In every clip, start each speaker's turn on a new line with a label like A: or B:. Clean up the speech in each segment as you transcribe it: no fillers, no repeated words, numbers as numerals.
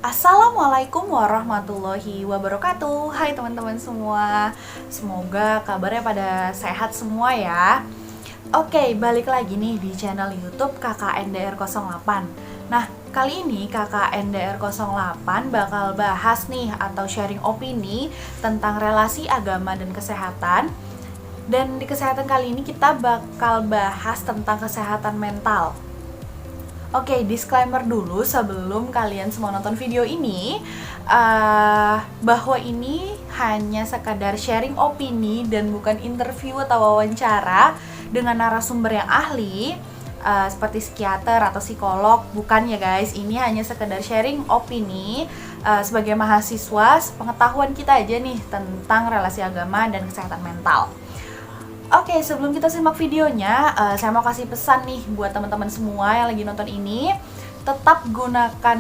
A: Assalamualaikum warahmatullahi wabarakatuh. Hai teman-teman semua. Semoga kabarnya pada sehat semua ya. Oke, balik lagi nih di channel YouTube KKNDR08. Nah, kali ini KKNDR08 bakal bahas nih atau sharing opini tentang relasi agama dan kesehatan. Dan di kesehatan kali ini kita bakal bahas tentang kesehatan mental. Oke, disclaimer dulu sebelum kalian semua nonton video ini, bahwa ini hanya sekadar sharing opini dan bukan interview atau wawancara dengan narasumber yang ahli, seperti psikiater atau psikolog. Bukan ya guys, ini hanya sekadar sharing opini sebagai mahasiswa, pengetahuan kita aja nih tentang relasi agama dan kesehatan mental. Oke, sebelum kita simak videonya, saya mau kasih pesan nih buat teman-teman semua yang lagi nonton ini. Tetap gunakan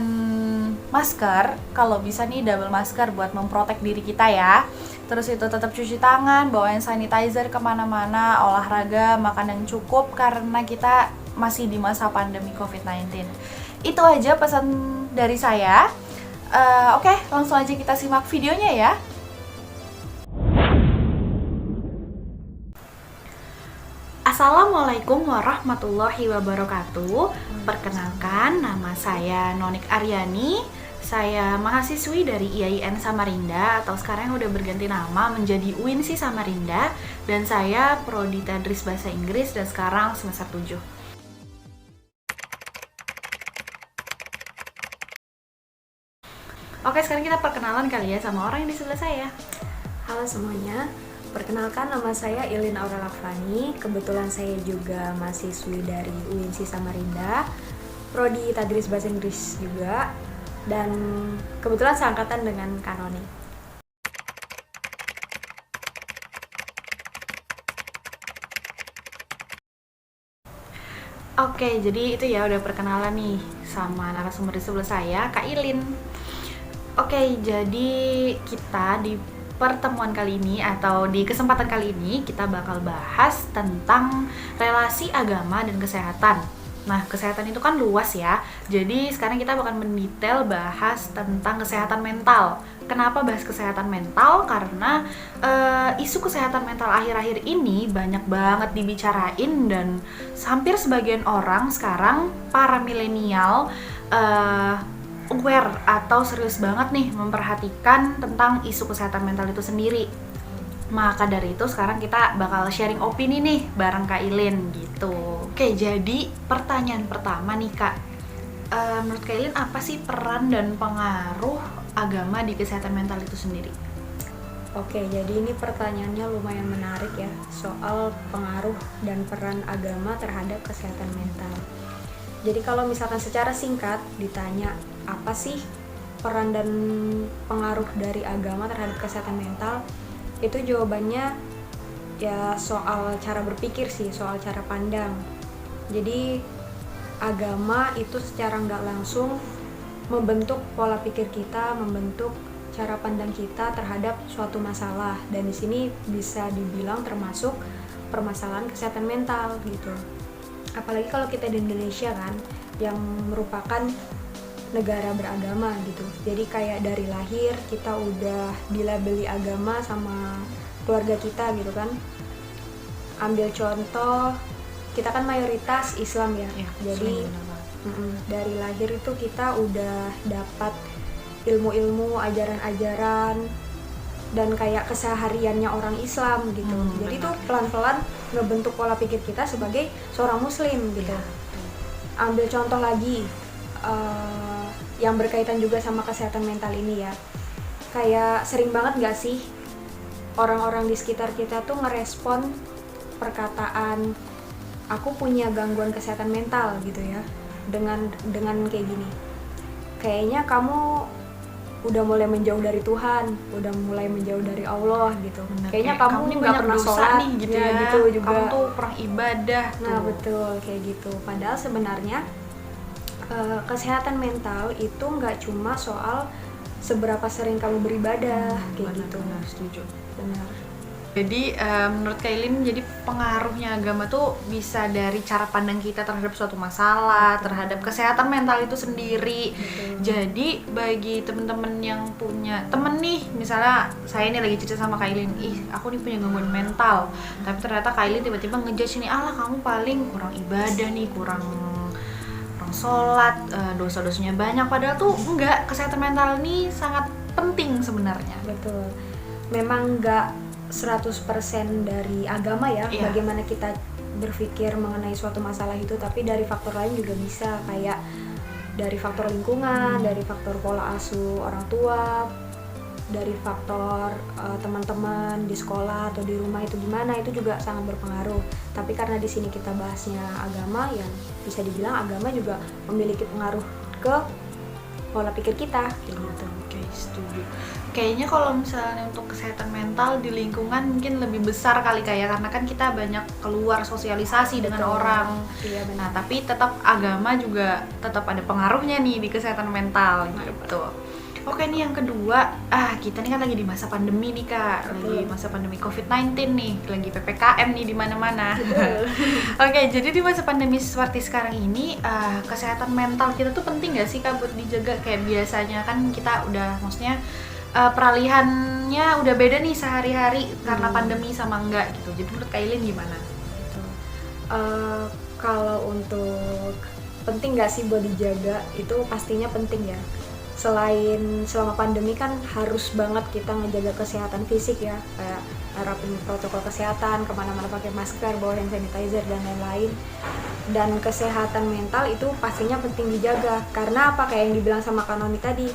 A: masker, kalau bisa nih double masker buat memprotek diri kita ya. Terus itu tetap cuci tangan, bawain sanitizer kemana-mana, olahraga, makan yang cukup karena kita masih di masa pandemi COVID-19. Itu aja pesan dari saya. Oke, langsung aja kita simak videonya ya. Assalamualaikum warahmatullahi wabarakatuh. Perkenalkan, nama saya Nonik Aryani. Saya mahasiswi dari IAIN Samarinda atau sekarang udah berganti nama menjadi UINSI Samarinda. Dan saya prodi Tadris Bahasa Inggris dan sekarang semester 7. Oke, sekarang kita perkenalan kali ya sama orang yang di sebelah saya.
B: Halo semuanya, perkenalkan nama saya Ilin Aurel Afrani. Kebetulan saya juga mahasiswi dari UINSI Samarinda, prodi Tadris Bahasa Inggris juga, dan kebetulan seangkatan dengan Kanoni.
A: Oke, jadi itu ya udah perkenalan nih sama narasumber di sebelah saya, Kak Ilin. Oke, jadi kita di pertemuan kali ini atau di kesempatan kali ini kita bakal bahas tentang relasi agama dan kesehatan. Nah, kesehatan itu kan luas ya. Jadi sekarang kita bakal mendetail bahas tentang kesehatan mental. Kenapa bahas kesehatan mental? Karena isu kesehatan mental akhir-akhir ini banyak banget dibicarain dan hampir sebagian orang sekarang para milenial aware atau serius banget nih memperhatikan tentang isu kesehatan mental itu sendiri. Maka dari itu sekarang kita bakal sharing opini nih bareng Kak Ilin gitu. Oke, jadi pertanyaan pertama nih Kak, menurut Kak Ilin apa sih peran dan pengaruh agama di kesehatan mental itu sendiri?
B: Oke, jadi ini pertanyaannya lumayan menarik ya, soal pengaruh dan peran agama terhadap kesehatan mental. Jadi kalau misalkan secara singkat ditanya apa sih peran dan pengaruh dari agama terhadap kesehatan mental, itu jawabannya ya soal cara berpikir sih, soal cara pandang. Jadi agama itu secara nggak langsung membentuk pola pikir kita, membentuk cara pandang kita terhadap suatu masalah, dan di sini bisa dibilang termasuk permasalahan kesehatan mental gitu. Apalagi kalau kita di Indonesia kan, yang merupakan negara beragama gitu. Jadi kayak dari lahir kita udah dilabeli agama sama keluarga kita gitu kan. Ambil contoh, kita kan mayoritas Islam ya. Jadi dari lahir itu kita udah dapat ilmu-ilmu, ajaran-ajaran, dan kayak kesehariannya orang Islam gitu. Jadi tuh pelan-pelan ngebentuk pola pikir kita sebagai seorang muslim gitu. Ambil contoh lagi yang berkaitan juga sama kesehatan mental ini ya. Kayak sering banget gak sih orang-orang di sekitar kita tuh ngerespon perkataan aku punya gangguan kesehatan mental gitu ya, dengan kayak gini. Kayaknya kamu udah mulai menjauh dari Tuhan, udah mulai menjauh dari Allah gitu.
A: Bener,
B: kayaknya kamu nggak pernah sholat
A: nih gitu ya,
B: gitu juga.
A: Kamu tuh kurang ibadah tuh.
B: Nah betul, kayak gitu. Padahal sebenarnya kesehatan mental itu nggak cuma soal seberapa sering kamu beribadah, kayak
A: benar,
B: gitu.
A: Benar, setuju.
B: Benar.
A: Jadi menurut Kailin, jadi pengaruhnya agama tuh bisa dari cara pandang kita terhadap suatu masalah, terhadap kesehatan mental itu sendiri. Jadi bagi temen-temen yang punya temen nih, misalnya saya nih lagi cerita sama Kailin, ih aku nih punya gangguan mental, tapi ternyata Kailin tiba-tiba ngejudge nih, alah kamu paling kurang ibadah nih, kurang sholat, dosa-dosanya banyak. Padahal tuh enggak, kesehatan mental ini sangat penting sebenarnya.
B: Betul. Memang enggak 100% dari agama ya, bagaimana kita berpikir mengenai suatu masalah itu, tapi dari faktor lain juga bisa, kayak dari faktor lingkungan, dari faktor pola asuh orang tua, dari faktor teman-teman di sekolah atau di rumah itu gimana, itu juga sangat berpengaruh. Tapi karena di sini kita bahasnya agama, yang bisa dibilang agama juga memiliki pengaruh ke pola pikir kita kayak gitu.
A: Oke, setuju. Kayaknya kalau misalnya untuk kesehatan mental di lingkungan mungkin lebih besar kali kayak, karena kan kita banyak keluar sosialisasi dengan orang.
B: Iya, benar.
A: Nah, tapi tetap agama juga tetap ada pengaruhnya nih di kesehatan mental gitu. Oke, nih yang kedua, kita nih kan lagi di masa pandemi nih Kak, lagi masa pandemi COVID-19 nih, lagi PPKM nih di mana-mana. Oke, jadi di masa pandemi seperti sekarang ini, kesehatan mental kita tuh penting nggak sih Kak buat dijaga? Kayak biasanya kan kita udah, maksudnya peralihannya udah beda nih sehari-hari karena pandemi sama enggak gitu. Jadi menurut Kailin gimana?
B: Kalau untuk penting nggak sih buat dijaga, itu pastinya penting ya. Selain selama pandemi kan harus banget kita ngejaga kesehatan fisik ya, kayak nerapin protokol kesehatan, kemana-mana pakai masker, bawa hand sanitizer dan lain-lain. Dan kesehatan mental itu pastinya penting dijaga, karena apa, kayak yang dibilang sama Kanoni tadi,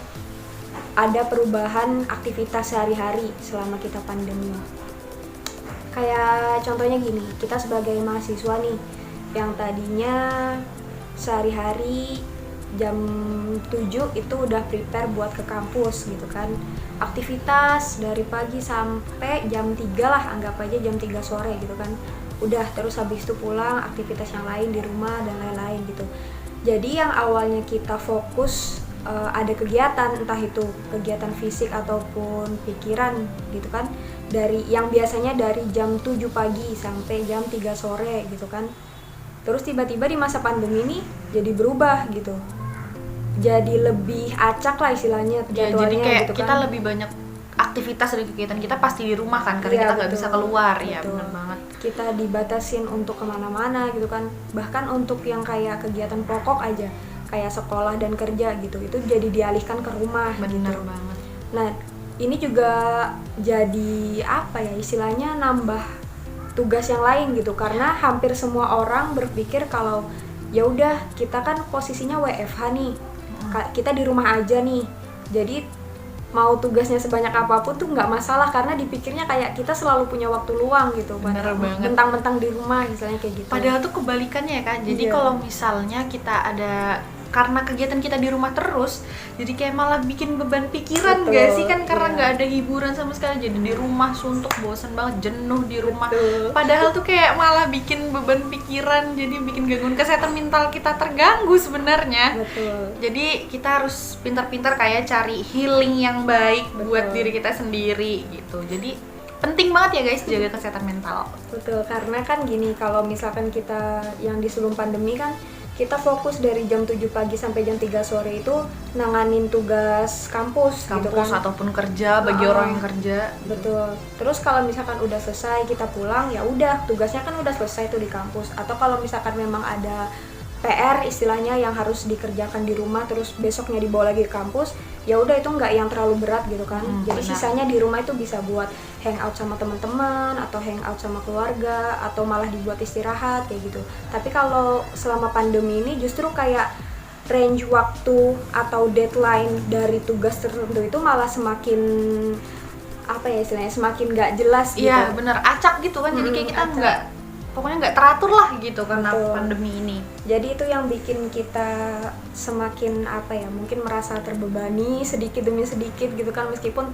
B: ada perubahan aktivitas sehari-hari selama kita pandemi. Kayak contohnya gini, kita sebagai mahasiswa nih, yang tadinya sehari-hari jam 7 itu udah prepare buat ke kampus gitu kan, aktivitas dari pagi sampai jam 3 lah, anggap aja jam 3 sore gitu kan, udah, terus habis itu pulang aktivitas yang lain di rumah dan lain-lain gitu. Jadi yang awalnya kita fokus ada kegiatan, entah itu kegiatan fisik ataupun pikiran gitu kan, dari yang biasanya dari jam 7 pagi sampai jam 3 sore gitu kan, terus tiba-tiba di masa pandemi ini jadi berubah gitu, jadi lebih acak lah istilahnya
A: ya,
B: jadwalnya.
A: Jadi kayak
B: gitu
A: kita
B: kan,
A: lebih banyak aktivitas dan kegiatan kita pasti di rumah kan, karena kita nggak bisa keluar. Ya benar banget,
B: kita dibatasin untuk kemana-mana gitu kan, bahkan untuk yang kayak kegiatan pokok aja kayak sekolah dan kerja gitu, itu jadi dialihkan ke rumah.
A: benar
B: gitu.
A: banget.
B: Nah ini juga jadi apa ya istilahnya, nambah tugas yang lain gitu, karena hampir semua orang berpikir kalau ya udah kita kan posisinya WFH nih, kita di rumah aja nih, jadi mau tugasnya sebanyak apapun tuh nggak masalah, karena dipikirnya kayak kita selalu punya waktu luang gitu,
A: Bener banget.
B: mentang-mentang di rumah misalnya kayak gitu.
A: Padahal tuh kebalikannya ya Kak. Jadi
B: Iya.
A: kalau misalnya kita ada, karena kegiatan kita di rumah terus, jadi kayak malah bikin beban pikiran.
B: Betul,
A: gak sih kan, karena
B: iya.
A: nggak ada hiburan sama sekali, jadi di rumah suntuk, bosan banget, jenuh di rumah.
B: Betul.
A: Padahal tuh kayak malah bikin beban pikiran, jadi bikin gangguan kesehatan mental kita terganggu sebenarnya.
B: Betul.
A: Jadi kita harus pintar-pintar kayak cari healing yang baik buat
B: Betul.
A: diri kita sendiri gitu. Jadi penting banget ya guys jaga kesehatan mental.
B: Betul, karena kan gini, kalau misalkan kita yang di sebelum pandemi kan kita fokus dari jam 7 pagi sampai jam 3 sore itu nanganin tugas kampus gitu kan.
A: Ataupun kerja bagi orang yang kerja.
B: Betul. Terus kalau misalkan udah selesai kita pulang, ya udah tugasnya kan udah selesai tuh di kampus. Atau kalau misalkan memang ada PR istilahnya yang harus dikerjakan di rumah terus besoknya dibawa lagi ke kampus, ya udah itu nggak yang terlalu berat gitu kan. Jadi
A: benar.
B: sisanya di rumah itu bisa buat hangout sama teman-teman atau hangout sama keluarga atau malah dibuat istirahat kayak gitu. Tapi kalau selama pandemi ini justru kayak range waktu atau deadline dari tugas tertentu itu malah semakin apa ya istilahnya, semakin nggak jelas gitu.
A: Iya bener, acak gitu kan. Jadi kayak kita
B: acak.
A: nggak, pokoknya nggak teratur lah gitu karena
B: Betul.
A: pandemi ini.
B: Jadi itu yang bikin kita semakin apa ya, mungkin merasa terbebani sedikit demi sedikit gitu kan, meskipun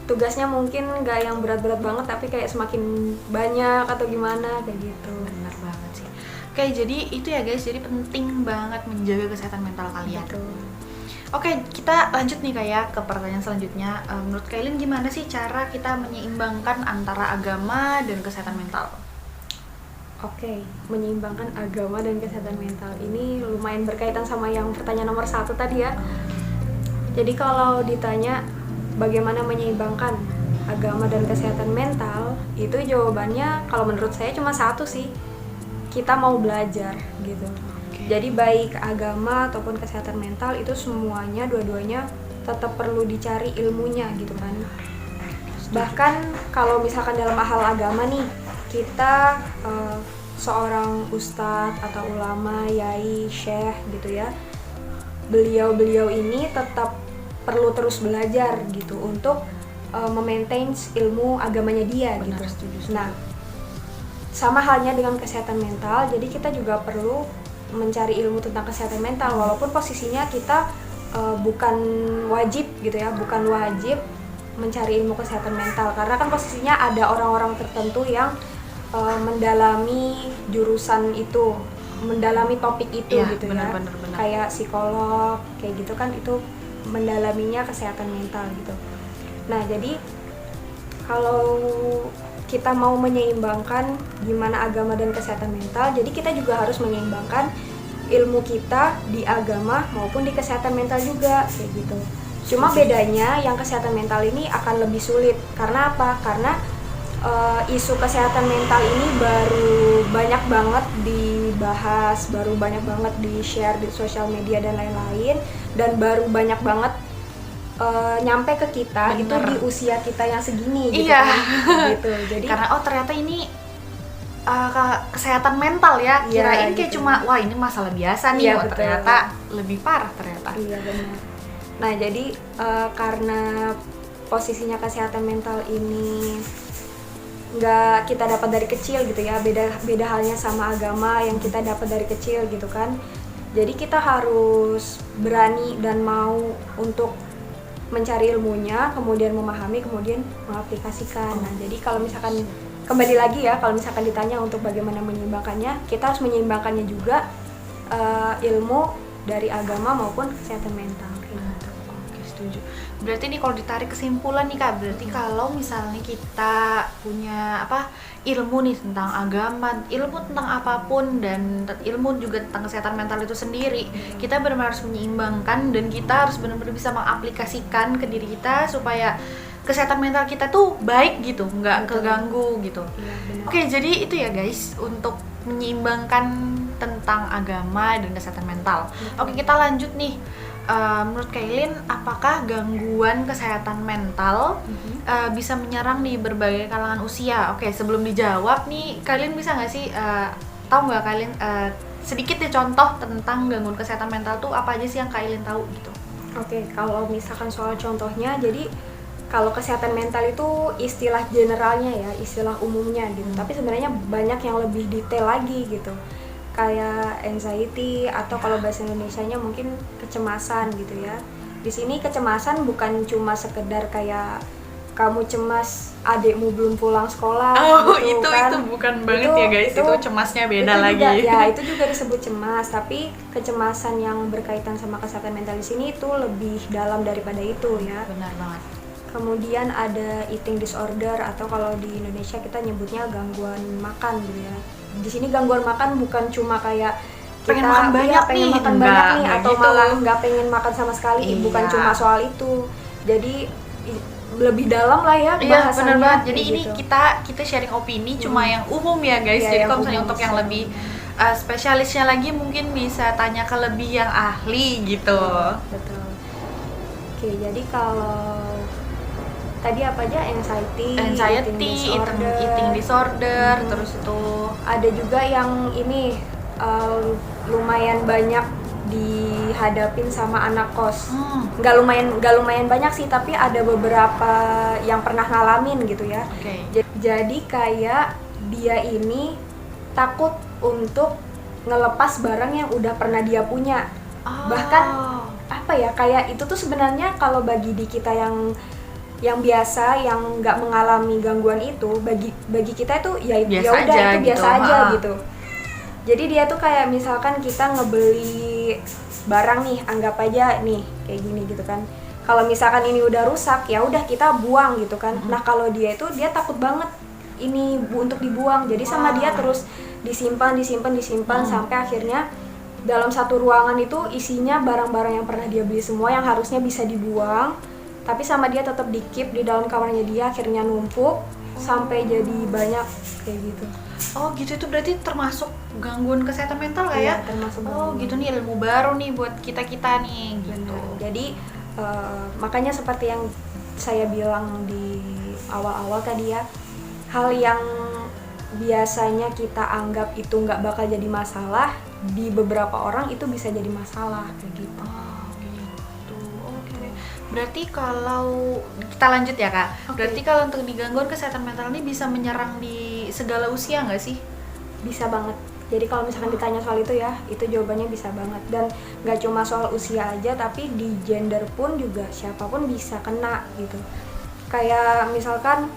B: tugasnya mungkin nggak yang berat-berat banget tapi kayak semakin banyak atau gimana kayak gitu.
A: Benar banget sih. Oke, jadi itu ya guys, jadi penting banget menjaga kesehatan mental kalian.
B: Betul.
A: Oke, kita lanjut nih kayak ke pertanyaan selanjutnya. Menurut Kailin gimana sih cara kita menyeimbangkan antara agama dan kesehatan mental?
B: Oke, menyeimbangkan agama dan kesehatan mental ini lumayan berkaitan sama yang pertanyaan nomor 1 tadi ya. Jadi kalau ditanya bagaimana menyeimbangkan agama dan kesehatan mental, itu jawabannya kalau menurut saya cuma satu sih, kita mau belajar gitu. Jadi baik agama ataupun kesehatan mental itu semuanya, dua-duanya tetap perlu dicari ilmunya gitu kan. Bahkan kalau misalkan dalam hal agama nih, kita seorang ustadz atau ulama, yai, syekh gitu ya, beliau ini tetap perlu terus belajar gitu untuk memaintain ilmu agamanya dia.
A: Benar,
B: gitu.
A: setuju.
B: Nah, sama halnya dengan kesehatan mental, jadi kita juga perlu mencari ilmu tentang kesehatan mental, walaupun posisinya kita bukan wajib gitu ya, bukan wajib mencari ilmu kesehatan mental, karena kan posisinya ada orang-orang tertentu yang mendalami jurusan itu, mendalami topik itu
A: ya,
B: gitu
A: benar.
B: Kayak psikolog kayak gitu kan, itu mendalaminya kesehatan mental gitu. Nah, jadi kalau kita mau menyeimbangkan gimana agama dan kesehatan mental, jadi kita juga harus menyeimbangkan ilmu kita di agama maupun di kesehatan mental juga kayak gitu. Cuma bedanya yang kesehatan mental ini akan lebih sulit. Karena apa? Karena isu kesehatan mental ini baru banyak banget dibahas, baru banyak banget di-share di sosial media dan lain-lain, dan baru banyak banget nyampe ke kita. Bener. Itu di usia kita yang segini gitu.
A: Iya.
B: Kan? Gitu. Jadi
A: karena ternyata ini kesehatan mental ya, kirain kayak gitu. Cuma wah ini masalah biasa nih,
B: ya,
A: ternyata lebih parah ternyata.
B: Iya benar. Nah jadi karena posisinya kesehatan mental ini nggak kita dapat dari kecil gitu ya, beda halnya sama agama yang kita dapat dari kecil gitu kan. Jadi kita harus berani dan mau untuk mencari ilmunya, kemudian memahami, kemudian mengaplikasikan. Nah, jadi kalau misalkan kembali lagi ya, kalau misalkan ditanya untuk bagaimana menyeimbangkannya, kita harus menyeimbangkannya juga ilmu dari agama maupun kesehatan mental.
A: Oke, setuju. Berarti nih kalau ditarik kesimpulan nih Kak, berarti kalau misalnya kita punya ilmu nih tentang agama, ilmu tentang apapun, dan ilmu juga tentang kesehatan mental itu sendiri, kita benar-benar harus menyeimbangkan dan kita harus benar-benar bisa mengaplikasikan ke diri kita supaya kesehatan mental kita tuh baik gitu, nggak keganggu gitu. Oke, jadi itu ya guys untuk menyeimbangkan tentang agama dan kesehatan mental. Oke, kita lanjut nih. Menurut Kailin, apakah gangguan kesehatan mental bisa menyerang di berbagai kalangan usia? Oke, sebelum dijawab nih, Kailin bisa nggak sih tahu nggak Kailin sedikit deh contoh tentang gangguan kesehatan mental tuh apa aja sih yang Kailin tahu gitu?
B: Oke, kalau misalkan soal contohnya, jadi kalau kesehatan mental itu istilah generalnya ya, istilah umumnya gitu. Tapi sebenarnya banyak yang lebih detail lagi gitu. Kayak anxiety atau kalau bahasa Indonesianya mungkin kecemasan gitu ya. Di sini kecemasan bukan cuma sekedar kayak kamu cemas adikmu belum pulang sekolah.
A: Oh,
B: gitu,
A: itu
B: kan.
A: Itu bukan banget ya guys, itu cemasnya beda
B: itu
A: lagi.
B: Juga, ya itu juga disebut cemas, tapi kecemasan yang berkaitan sama kesehatan mental di sini itu lebih dalam daripada itu ya.
A: Benar banget.
B: Kemudian ada eating disorder atau kalau di Indonesia kita nyebutnya gangguan makan gitu ya. Di sini gangguan makan bukan cuma kayak
A: pengen makan banyak nih,
B: atau
A: gitu.
B: Malah nggak pengen makan sama sekali. Bukan cuma soal itu. Jadi lebih dalam lah ya bahasanya.
A: Iya, benar banget. Jadi
B: gitu.
A: ini kita sharing opini cuma yang umum ya guys. Jadi kalau misalnya untuk yang lebih spesialisnya lagi mungkin bisa tanya ke lebih yang ahli gitu.
B: Betul. Oke, jadi kalau tadi apa aja anxiety eating disorder,
A: terus itu
B: ada juga yang ini lumayan banyak dihadapin sama anak kos. Nggak lumayan banyak sih, tapi ada beberapa yang pernah ngalamin gitu ya. Jadi kayak dia ini takut untuk ngelepas barang yang udah pernah dia punya. Bahkan kayak itu tuh sebenarnya kalau bagi di kita yang biasa, yang nggak mengalami gangguan itu, bagi kita itu ya udah itu biasa aja gitu. Jadi dia tuh kayak misalkan kita ngebeli barang nih, anggap aja nih kayak gini gitu kan. Kalau misalkan ini udah rusak, ya udah kita buang gitu kan. Nah kalau dia itu dia takut banget ini untuk dibuang, jadi sama dia terus disimpan sampai akhirnya dalam satu ruangan itu isinya barang-barang yang pernah dia beli semua yang harusnya bisa dibuang, tapi sama dia tetap di-keep di dalam kamarnya dia, akhirnya numpuk sampai jadi banyak kayak gitu.
A: Oh gitu, itu berarti termasuk gangguan kesehatan mental nggak ya?
B: Iya, termasuk
A: Oh
B: gangguan.
A: gitu nih, ilmu baru nih buat kita-kita nih gitu.
B: Benar. Jadi makanya seperti yang saya bilang di awal-awal tadi ya, hal yang biasanya kita anggap itu nggak bakal jadi masalah, di beberapa orang itu bisa jadi masalah kayak gitu.
A: Oh gitu, oke. Berarti kalau kita lanjut ya kak, berarti kalau untuk di gangguan kesehatan mental ini bisa menyerang di segala usia nggak sih?
B: Bisa banget. Jadi kalau misalkan ditanya soal itu ya, itu jawabannya bisa banget. Dan nggak cuma soal usia aja, tapi di gender pun juga siapapun bisa kena gitu. Kayak misalkan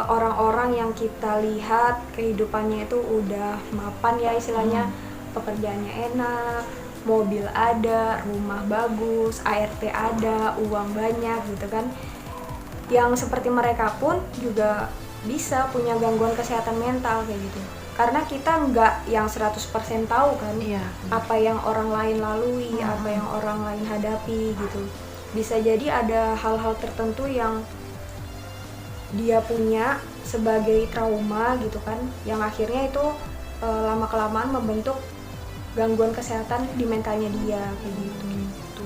B: orang-orang yang kita lihat kehidupannya itu udah mapan ya istilahnya, pekerjaannya enak, mobil ada, rumah bagus, ART ada, uang banyak gitu kan. Yang seperti mereka pun juga bisa punya gangguan kesehatan mental kayak gitu. Karena kita nggak yang 100% tahu kan apa yang orang lain lalui, apa yang orang lain hadapi gitu. Bisa jadi ada hal-hal tertentu yang dia punya sebagai trauma gitu kan, yang akhirnya itu lama-kelamaan membentuk gangguan kesehatan di mentalnya dia kayak gitu.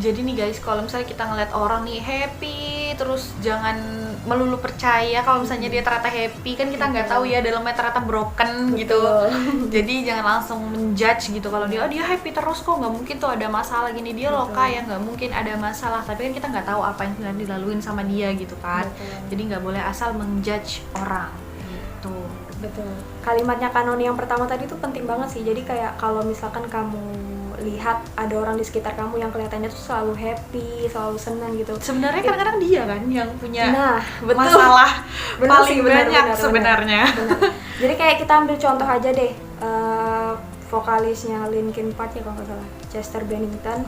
A: Jadi nih guys, kalau misalnya kita ngeliat orang nih happy, terus jangan melulu percaya kalau misalnya dia ternyata happy, kan kita nggak tahu ya dalamnya ternyata broken gitu. Jadi jangan langsung menjudge gitu kalau dia dia happy terus kok, nggak mungkin tuh ada masalah gini, dia loka ya nggak mungkin ada masalah, tapi kan kita nggak tahu apa yang sedang dilaluin sama dia gitu kan. Jadi nggak boleh asal menjudge orang gitu.
B: Betul. Kalimatnya Kanoni yang pertama tadi tuh penting banget sih. Jadi kayak kalau misalkan kamu lihat ada orang di sekitar kamu yang kelihatannya tuh selalu happy, selalu senang gitu.
A: Sebenarnya kadang-kadang dia kan yang punya
B: betul.
A: masalah
B: Bener
A: paling
B: sih, bener,
A: banyak
B: bener,
A: sebenarnya.
B: bener. Jadi kayak kita ambil contoh aja deh, vokalisnya Linkin Park ya kalau nggak salah, Chester Bennington.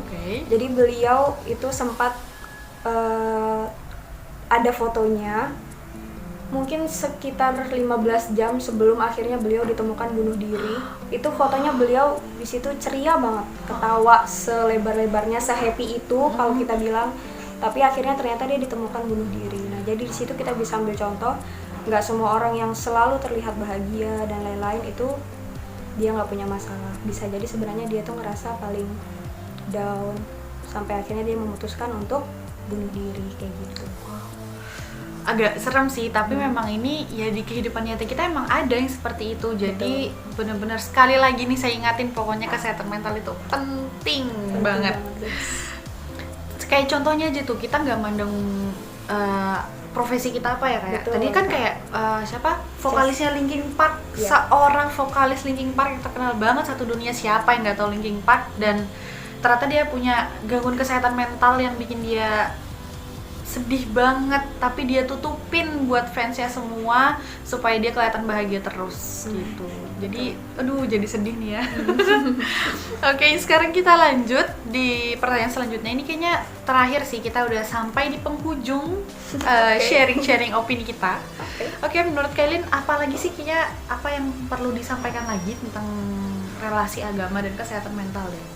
B: Jadi beliau itu sempat ada fotonya mungkin sekitar 15 jam sebelum akhirnya beliau ditemukan bunuh diri. Itu fotonya beliau di situ ceria banget, ketawa selebar-lebarnya, se-happy itu kalau kita bilang. Tapi akhirnya ternyata dia ditemukan bunuh diri. Nah, jadi di situ kita bisa ambil contoh, nggak semua orang yang selalu terlihat bahagia dan lain-lain itu dia nggak punya masalah. Bisa jadi sebenarnya dia tuh ngerasa paling down sampai akhirnya dia memutuskan untuk bunuh diri kayak gitu.
A: Agak serem sih, tapi memang ini ya di kehidupan nyata kita emang ada yang seperti itu. Jadi benar-benar sekali lagi nih saya ingatin, pokoknya kesehatan mental itu penting banget. Kayak contohnya aja tuh, kita nggak mandang profesi kita apa ya kayak. Tadi kan kayak siapa vokalisnya Linkin Park, seorang vokalis Linkin Park yang terkenal banget satu dunia, siapa yang nggak tahu Linkin Park, dan ternyata dia punya gangguan kesehatan mental yang bikin dia sedih banget, tapi dia tutupin buat fansnya semua supaya dia kelihatan bahagia terus gitu. Jadi aduh jadi sedih nih ya. Oke, sekarang kita lanjut di pertanyaan selanjutnya. Ini kayaknya terakhir sih, kita udah sampai di penghujung sharing-sharing opini kita. Oke, menurut kalian apa lagi sih kayaknya apa yang perlu disampaikan lagi tentang relasi agama dan kesehatan mental deh?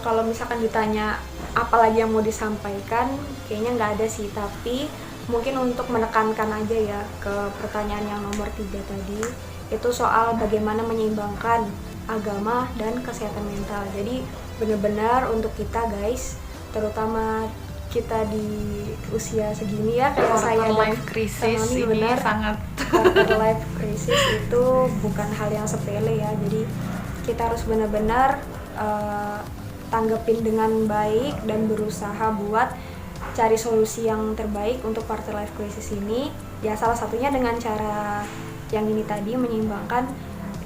B: Kalau misalkan ditanya apalagi yang mau disampaikan, kayaknya nggak ada sih, tapi mungkin untuk menekankan aja ya ke pertanyaan yang nomor 3 tadi, itu soal bagaimana menyeimbangkan agama dan kesehatan mental. Jadi benar-benar untuk kita guys, terutama kita di usia segini ya, kayak saya dan
A: life crisis ini
B: benar,
A: sangat
B: quarter life crisis itu bukan hal yang sepele ya. Jadi kita harus benar-benar tanggepin dengan baik dan berusaha buat cari solusi yang terbaik untuk quarter life crisis ini. Ya salah satunya dengan cara yang ini tadi, menyeimbangkan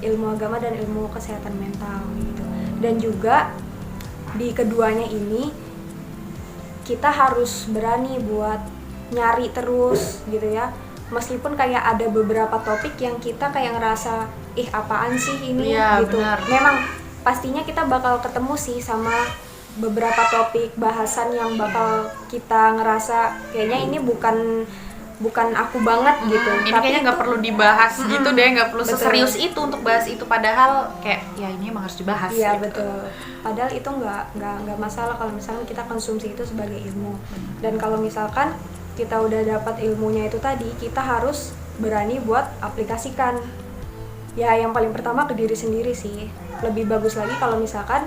B: ilmu agama dan ilmu kesehatan mental gitu. Dan juga di keduanya ini kita harus berani buat nyari terus gitu ya. Meskipun kayak ada beberapa topik yang kita kayak ngerasa apaan sih ini gitu.
A: Benar.
B: Memang pastinya kita bakal ketemu sih sama beberapa topik bahasan yang bakal kita ngerasa kayaknya ini bukan aku banget gitu.
A: Ini
B: Tapi
A: kayaknya nggak
B: itu-
A: perlu dibahas gitu deh, nggak perlu
B: Betul.
A: seserius itu untuk bahas itu, padahal kayak ya ini emang harus dibahas.
B: Iya
A: gitu.
B: betul. Padahal itu nggak masalah kalau misalkan kita konsumsi itu sebagai ilmu. Dan kalau misalkan kita udah dapat ilmunya itu tadi, kita harus berani buat aplikasikan. Ya yang paling pertama ke diri sendiri sih. Lebih bagus lagi kalau misalkan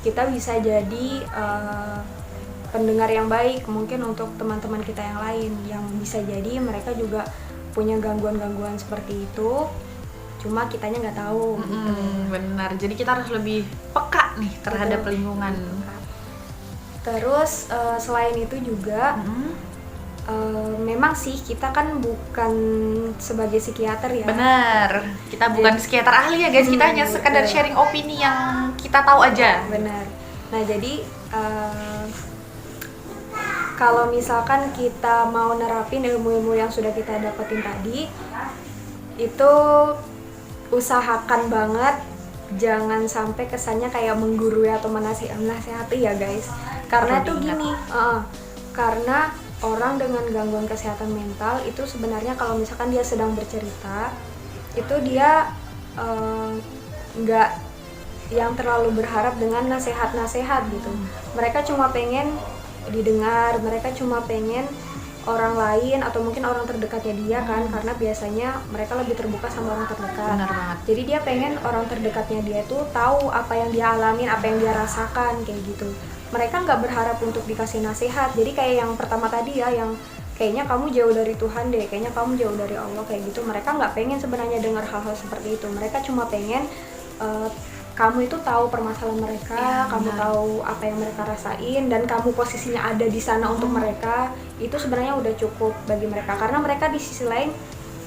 B: kita bisa jadi pendengar yang baik mungkin untuk teman-teman kita yang lain yang bisa jadi mereka juga punya gangguan-gangguan seperti itu. Cuma kitanya nggak tahu gitu.
A: Benar, jadi kita harus lebih peka nih terhadap
B: Betul.
A: lingkungan.
B: Terus selain itu juga memang sih kita kan bukan sebagai psikiater ya.
A: Benar, kita bukan psikiater ahli ya guys, kita hanya sekadar
B: betul.
A: sharing opini yang kita tahu aja.
B: Benar. Nah jadi kalau misalkan kita mau nerapin ilmu-ilmu yang sudah kita dapetin tadi, itu usahakan banget jangan sampai kesannya kayak menggurui atau menasihati ya guys. Karena
A: Perlu
B: tuh
A: diingat.
B: gini, karena orang dengan gangguan kesehatan mental itu sebenarnya kalau misalkan dia sedang bercerita, itu dia nggak yang terlalu berharap dengan nasihat-nasihat gitu. Mereka cuma pengen didengar, mereka cuma pengen orang lain atau mungkin orang terdekatnya dia kan, karena biasanya mereka lebih terbuka sama orang terdekat.
A: Benar banget.
B: Jadi dia pengen orang terdekatnya dia tuh tahu apa yang dia alamin, apa yang dia rasakan kayak gitu. Mereka nggak berharap untuk dikasih nasihat. Jadi kayak yang pertama tadi ya, yang kayaknya kamu jauh dari Tuhan deh, kayaknya kamu jauh dari Allah kayak gitu. Mereka nggak pengen sebenarnya dengar hal-hal seperti itu. Mereka cuma pengen kamu itu tahu permasalahan mereka,
A: Ya,
B: kamu
A: benar.
B: tahu apa yang mereka rasain, dan kamu posisinya ada di sana untuk mereka. Itu sebenarnya udah cukup bagi mereka, karena mereka di sisi lain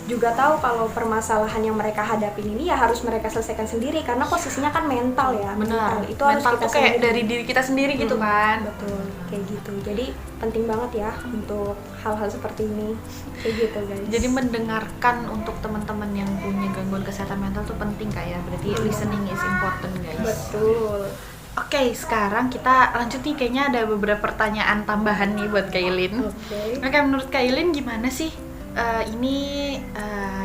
B: juga tahu kalau permasalahan yang mereka hadapin ini ya harus mereka selesaikan sendiri, karena posisinya kan mental ya.
A: Benar,
B: Mental itu harus
A: mental
B: kita
A: tuh kayak
B: sendiri.
A: dari diri kita sendiri gitu kan.
B: Betul, kayak gitu. Jadi penting banget ya untuk hal-hal seperti ini, kayak gitu guys.
A: Jadi mendengarkan untuk teman-teman yang punya gangguan kesehatan mental tuh penting kayak, berarti listening is important guys.
B: betul.
A: Oke, sekarang kita lanjut nih, kayaknya ada beberapa pertanyaan tambahan nih buat Kailin. Oke, menurut Kailin gimana sih ini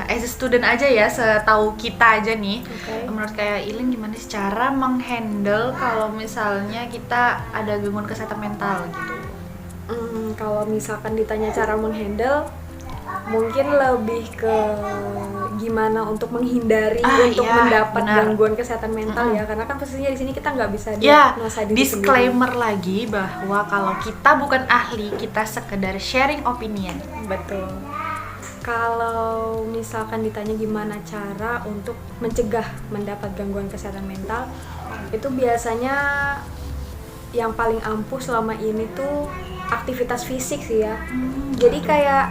A: as a student aja ya, setahu kita aja nih.
B: Oke.
A: Menurut Kailin gimana sih cara menghandle kalau misalnya kita ada gangguan kesehatan mental gitu?
B: Kalau misalkan ditanya cara menghandle, mungkin lebih ke gimana untuk menghindari untuk
A: iya,
B: mendapat
A: benar.
B: gangguan kesehatan mental ya, karena kan posisinya di sini kita nggak bisa
A: Ya,
B: diagnosa diri
A: disclaimer lagi bahwa kalau kita bukan ahli, kita sekedar sharing opinion.
B: sendiri. Betul. Kalau misalkan ditanya gimana cara untuk mencegah mendapat gangguan kesehatan mental, itu biasanya yang paling ampuh selama ini tuh aktivitas fisik sih ya. Jadi kayak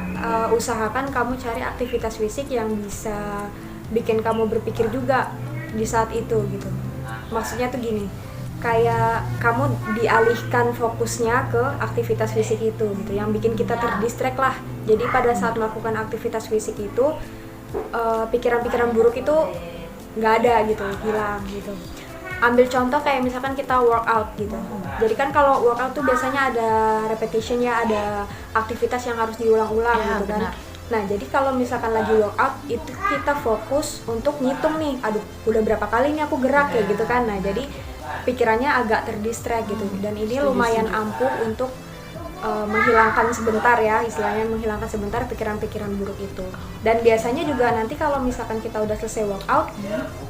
B: usahakan kamu cari aktivitas fisik yang bisa bikin kamu berpikir juga di saat itu gitu. Maksudnya tuh gini, kayak kamu dialihkan fokusnya ke aktivitas fisik itu gitu, yang bikin kita terdistract lah. Jadi pada saat melakukan aktivitas fisik itu pikiran-pikiran buruk itu nggak ada gitu, hilang gitu. Ambil contoh kayak misalkan kita workout gitu. Jadi kan kalau workout tuh biasanya ada repetitionnya, ada aktivitas yang harus diulang-ulang
A: Ya,
B: gitu kan.
A: benar.
B: Nah jadi kalau misalkan lagi workout itu kita fokus untuk ngitung nih, aduh udah berapa kali nih aku gerak kayak gitu kan. Nah jadi pikirannya agak terdistract gitu, dan ini lumayan ampuh untuk menghilangkan sebentar ya, istilahnya menghilangkan sebentar pikiran-pikiran buruk itu. Dan biasanya juga nanti kalau misalkan kita udah selesai workout,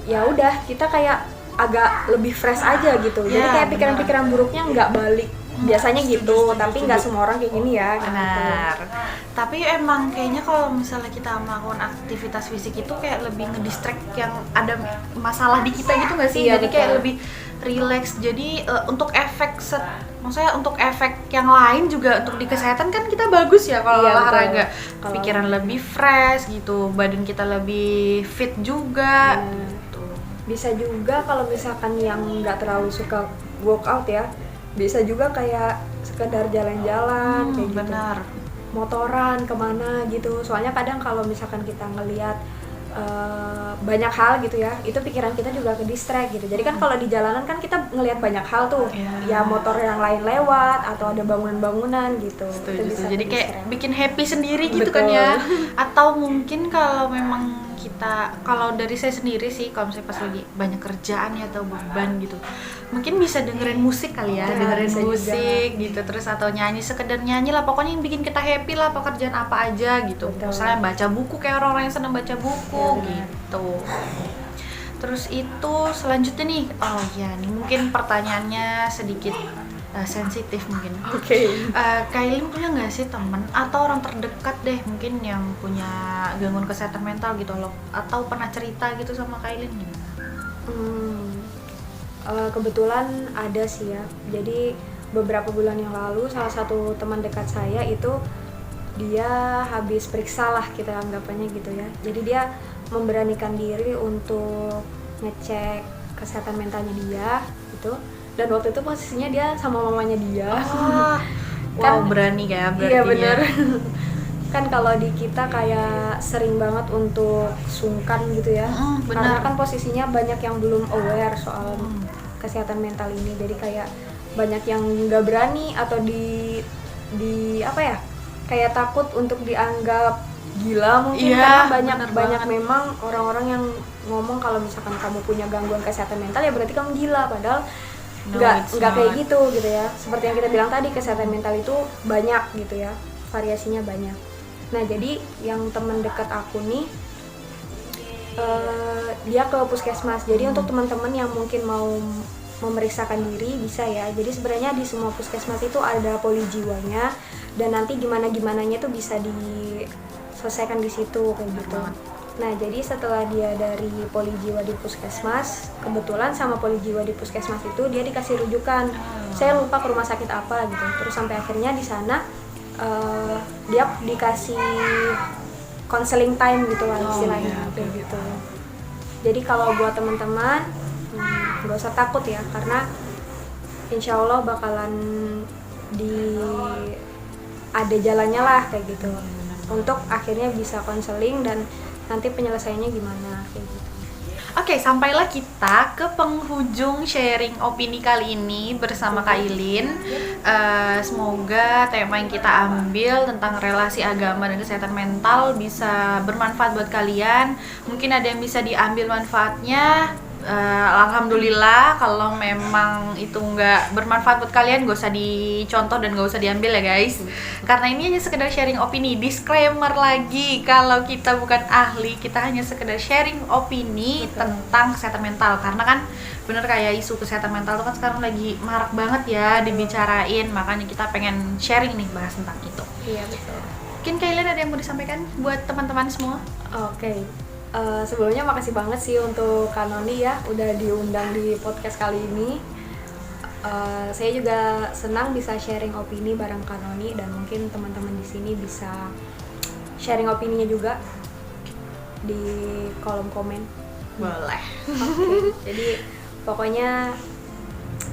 B: ya udah kita kayak agak lebih fresh aja gitu. Jadi
A: Ya,
B: kayak pikiran-pikiran buruknya nggak balik. Biasanya gitu, tapi nggak semua orang kayak gini ya.
A: Benar. Tapi emang kayaknya kalau misalnya kita melakukan aktivitas fisik itu kayak lebih ngedistract yang ada masalah di kita gitu nggak sih?
B: Iya,
A: Jadi kayak
B: betul.
A: lebih relax. Jadi untuk efek maksudnya untuk efek yang lain juga untuk di kesehatan kan kita bagus ya kalau
B: Iya, betul.
A: olahraga.
B: Kalau-
A: Pikiran lebih fresh gitu, badan kita lebih fit juga.
B: Benar.
A: Gitu.
B: Bisa juga kalau misalkan yang nggak terlalu suka workout ya, bisa juga kayak sekedar jalan-jalan kayak gitu.
A: Benar.
B: Motoran kemana gitu. Soalnya kadang kalau misalkan kita ngelihat banyak hal gitu ya, itu pikiran kita juga ke distract gitu. Jadi kan kalau di jalanan kan kita ngelihat banyak hal tuh, ya motor yang lain lewat atau ada bangunan-bangunan gitu.
A: Setuju. Jadi kayak bikin happy sendiri gitu kan ya. Atau mungkin kalau memang kalau dari saya sendiri sih, kalau misalnya pas lagi banyak kerjaan ya atau beban gitu, mungkin bisa dengerin musik kali ya, dengerin musik juga gitu, terus atau nyanyi, sekedar nyanyi lah, pokoknya yang bikin kita happy lah, pekerjaan apa aja gitu. Misalnya baca buku, kayak orang-orang yang senang baca buku gitu. Terus itu selanjutnya nih, nih mungkin pertanyaannya sedikit sensitif mungkin. Kailin punya nggak sih temen atau orang terdekat deh mungkin yang punya gangguan kesehatan mental gitu loh, atau pernah cerita gitu sama Kailin gimana?
B: Kebetulan ada sih ya. Jadi beberapa bulan yang lalu salah satu teman dekat saya itu dia habis periksa lah, kita anggapannya gitu ya. Jadi dia memberanikan diri untuk ngecek kesehatan mentalnya dia gitu. Dan waktu itu posisinya dia sama mamanya dia.
A: Wow, berani kayak berarti.
B: Iya bener. Kan kalau di kita kayak sering banget untuk sungkan gitu ya. Karena kan posisinya banyak yang belum aware soal kesehatan mental ini. Jadi kayak banyak yang nggak berani atau di apa ya? Kayak takut untuk dianggap gila mungkin, karena banyak memang orang-orang yang ngomong kalau misalkan kamu punya gangguan kesehatan mental ya berarti kamu gila, padahal nggak kayak gitu ya. Seperti yang kita bilang tadi, kesehatan mental itu banyak gitu ya, variasinya banyak. Nah jadi yang teman dekat aku nih dia ke puskesmas. Jadi untuk teman-teman yang mungkin mau memeriksakan diri bisa ya. Jadi sebenarnya di semua puskesmas itu ada poli jiwanya, dan nanti gimana-gimananya tuh bisa diselesaikan di situ kayak gitu. Nah jadi setelah dia dari poli jiwa di puskesmas, kebetulan sama poli jiwa di puskesmas itu dia dikasih rujukan. Saya lupa ke rumah sakit apa gitu. Terus sampai akhirnya di sana dia dikasih counseling time gitu lah istilahnya kayak gitu. Jadi kalau buat teman-teman nggak usah takut ya, karena insya Allah bakalan ada jalannya lah kayak gitu. Untuk akhirnya bisa konseling dan nanti penyelesaiannya gimana kayak gitu.
A: Oke, sampailah kita ke penghujung sharing opini kali ini bersama Kailin. Semoga tema yang kita ambil tentang relasi agama dan kesehatan mental bisa bermanfaat buat kalian. Mungkin ada yang bisa diambil manfaatnya. Alhamdulillah. Kalau memang itu nggak bermanfaat buat kalian, gak usah dicontoh dan gak usah diambil ya guys, karena ini hanya sekedar sharing opini. Disclaimer lagi, kalau kita bukan ahli, kita hanya sekedar sharing opini tentang kesehatan mental. Karena kan bener kayak isu kesehatan mental itu kan sekarang lagi marak banget ya dibicarain, makanya kita pengen sharing nih, bahas tentang itu.
B: Iya betul.
A: Mungkin Kailin ada yang mau disampaikan buat teman-teman semua?
B: Oke. Sebelumnya makasih banget sih untuk Kanoni ya udah diundang di podcast kali ini. Saya juga senang bisa sharing opini bareng Kanoni, dan mungkin teman-teman di sini bisa sharing opininya juga di kolom komen.
A: Boleh.
B: Jadi pokoknya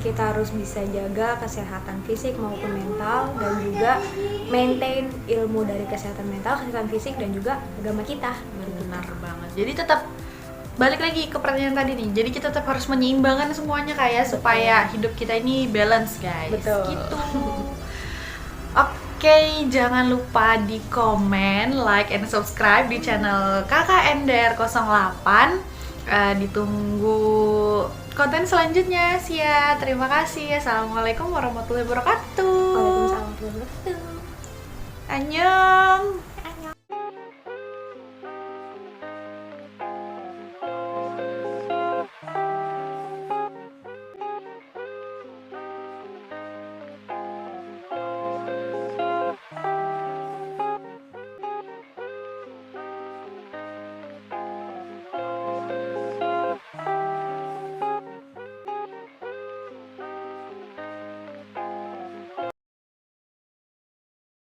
B: kita harus bisa jaga kesehatan fisik maupun mental, dan juga maintain ilmu dari kesehatan mental, kesehatan fisik, dan juga agama kita.
A: Benar banget. Jadi tetap balik lagi ke pertanyaan tadi nih. Jadi kita tetap harus menyeimbangkan semuanya kayak supaya hidup kita ini balance, guys.
B: Betul.
A: Gitu. Oke, jangan lupa di komen, like, and subscribe di channel KKNDR08. Ditunggu konten selanjutnya. Sia, terima kasih. Assalamualaikum warahmatullahi wabarakatuh.
B: Waalaikumsalam warahmatullahi wabarakatuh.
A: Annyeong.